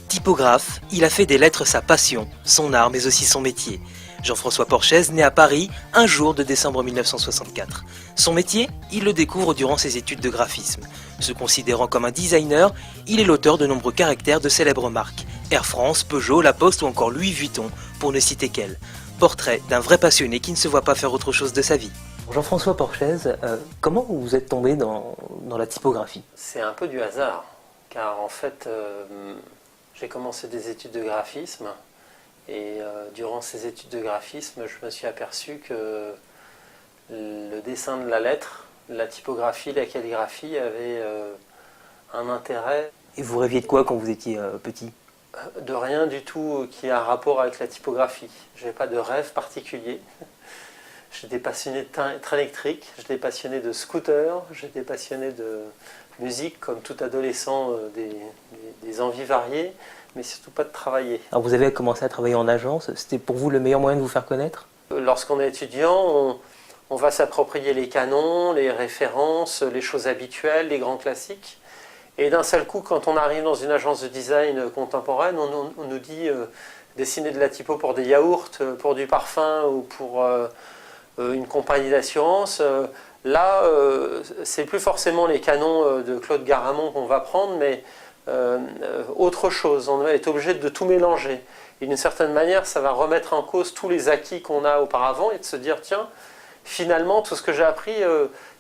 Typographe, il a fait des lettres sa passion, son art mais aussi son métier. Jean-François Porchaise naît à Paris un jour de décembre 1964. Son métier, il le découvre durant ses études de graphisme. Se considérant comme un designer, il est l'auteur de nombreux caractères de célèbres marques. Air France, Peugeot, La Poste ou encore Louis Vuitton, pour ne citer qu'elles. Portrait d'un vrai passionné qui ne se voit pas faire autre chose de sa vie. Jean-François Porchaise, comment vous êtes tombé dans la typographie? C'est un peu du hasard, car en fait, j'ai commencé des études de graphisme et durant ces études de graphisme, je me suis aperçu que le dessin de la lettre, la typographie, la calligraphie avait un intérêt. Et vous rêviez de quoi quand vous étiez petit? De rien du tout qui a un rapport avec la typographie. Je n'avais pas de rêve particulier. J'étais passionné de train électrique, j'étais passionné de scooter, j'étais passionné de musique comme tout adolescent, des envies variées, mais surtout pas de travailler. Alors vous avez commencé à travailler en agence, c'était pour vous le meilleur moyen de vous faire connaître? Lorsqu'on est étudiant, on va s'approprier les canons, les références, les choses habituelles, les grands classiques. Et d'un seul coup, quand on arrive dans une agence de design contemporaine, on nous dit dessiner de la typo pour des yaourts, pour du parfum ou pour une compagnie d'assurance. Là, c'est plus forcément les canons de Claude Garamond qu'on va prendre, mais autre chose. On est obligé de tout mélanger. Et d'une certaine manière, ça va remettre en cause tous les acquis qu'on a auparavant et de se dire, tiens, finalement, tout ce que j'ai appris,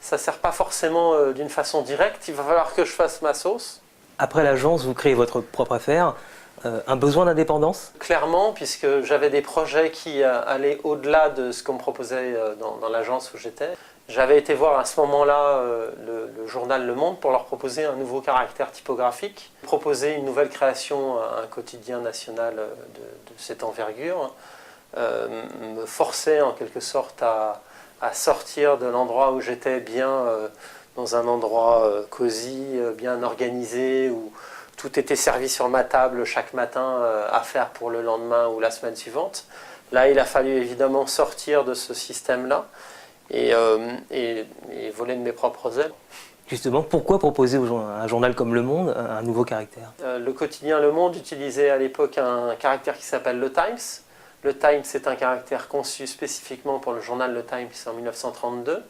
ça ne sert pas forcément d'une façon directe. Il va falloir que je fasse ma sauce. Après l'agence, vous créez votre propre affaire. Un besoin d'indépendance? Clairement, puisque j'avais des projets qui allaient au-delà de ce qu'on me proposait dans l'agence où j'étais. J'avais été voir à ce moment-là le journal Le Monde pour leur proposer un nouveau caractère typographique, proposer une nouvelle création à un quotidien national de cette envergure, me forcer en quelque sorte à sortir de l'endroit où j'étais bien, dans un endroit cosy, bien organisé, où tout était servi sur ma table chaque matin à faire pour le lendemain ou la semaine suivante. Là, il a fallu évidemment sortir de ce système-là et voler de mes propres ailes. Justement, pourquoi proposer à un journal comme Le Monde un nouveau caractère? Le quotidien Le Monde utilisait à l'époque un caractère qui s'appelle le Times. Le Times est un caractère conçu spécifiquement pour le journal Le Times en 1932.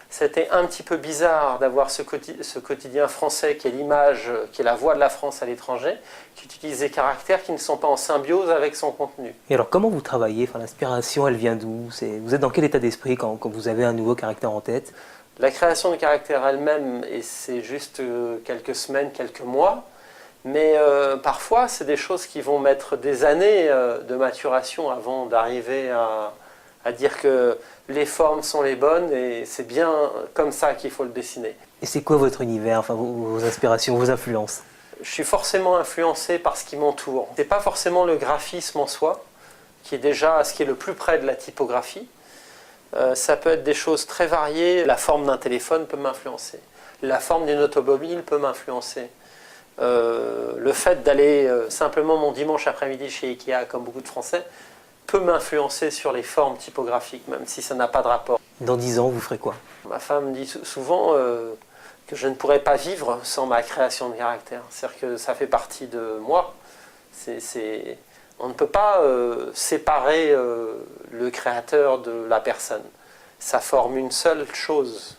C'était un petit peu bizarre d'avoir ce quotidien français qui est l'image, qui est la voix de la France à l'étranger, qui utilise des caractères qui ne sont pas en symbiose avec son contenu. Et alors comment vous travaillez? L'inspiration, elle vient d'où? Vous êtes dans quel état d'esprit quand vous avez un nouveau caractère en tête? La création de caractères elle-même, et c'est juste quelques semaines, quelques mois, mais parfois c'est des choses qui vont mettre des années de maturation avant d'arriver à dire que les formes sont les bonnes et c'est bien comme ça qu'il faut le dessiner. Et c'est quoi votre univers, vos inspirations, vos influences? Je suis forcément influencé par ce qui m'entoure. Ce n'est pas forcément le graphisme en soi, qui est déjà ce qui est le plus près de la typographie. Ça peut être des choses très variées. La forme d'un téléphone peut m'influencer. La forme d'une automobile peut m'influencer. Le fait d'aller simplement mon dimanche après-midi chez Ikea, comme beaucoup de Français, peut m'influencer sur les formes typographiques, même si ça n'a pas de rapport. Dans 10 ans, vous ferez quoi? Ma femme me dit souvent que je ne pourrais pas vivre sans ma création de caractère. C'est-à-dire que ça fait partie de moi. On ne peut pas séparer le créateur de la personne. Ça forme une seule chose.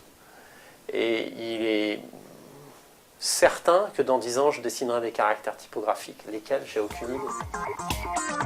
Et il est certain que dans 10 ans, je dessinerai des caractères typographiques, lesquels j'ai aucune idée.